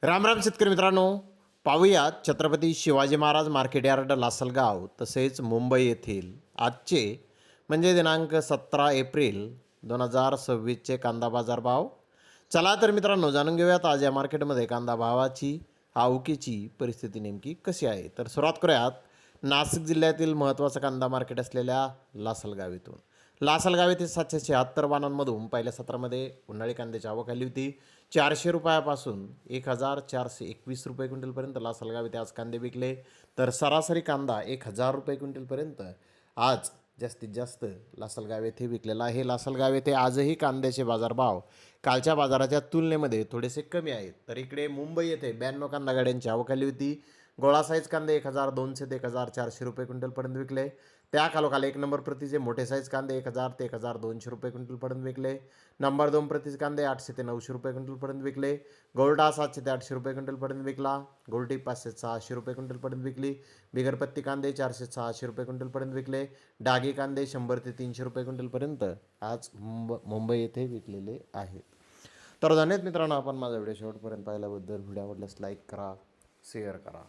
राम राम शेतकरी मित्रांनो, पाहूयात छत्रपती शिवाजी महाराज मार्केट यार्ड लासलगाव तसेच मुंबई येथील आजचे म्हणजे दिनांक 17 एप्रिल 2026चे कांदा बाजार भाव. चला तर मित्रांनो, जाणून घेऊयात आज या मार्केटमध्ये कांदा भावाची आवकीची परिस्थिती नेमकी कशी आहे. तर सुरुवात करूयात नाशिक जिल्ह्यातील महत्त्वाचं कांदा मार्केट असलेल्या लासलगाव येथून. लासलगाव येथे 776 वाहनांमधून पहिल्या सत्रामध्ये उन्हाळी कांद्याची आवक आली होती. 400 रुपयापासून 1421 रुपये क्विंटलपर्यंत लासलगाव येथे आज कांदे विकले. तर सरासरी कांदा 1000 रुपये क्विंटलपर्यंत आज जास्तीत जास्त लासलगाव येथे विकलेला आहे. लासलगाव येथे आजही कांद्याचे बाजारभाव कालच्या बाजाराच्या तुलनेमध्ये थोडेसे कमी आहेत. तर इकडे मुंबई येथे 92 कांदा गाड्यांची आवक आली होती. गोळा साईज कांदे 1200 ते 1400 रुपये क्विंटलपर्यंत विकले. त्या खालोखाल एक नंबर प्रतीचे मोठे साईज कांदे 1000 ते 1200 रुपये क्विंटलपर्यंत विकले. नंबर 2 प्रतीचे कांदे 800 ते 900 रुपये क्विंटलपर्यंत विकले. गोल्डा 700 ते 800 रुपये क्विंटलपर्यंत विकला. गोल्डी 500 ते 600 रुपये क्विंटलपर्यंत विकली. बिगरपत्ती कांदे 400 ते 600 रुपये क्विंटलपर्यंत विकले. डागी कांदे 100 ते 300 रुपये क्विंटलपर्यंत आज मुंबई येथे विकलेले आहेत. तर धन्यवाद मित्रांनो, आपण माझा व्हिडिओ शेवटपर्यंत पाहिल्याबद्दल. व्हिडिओ आवडल्यास लाईक करा, शेअर करा.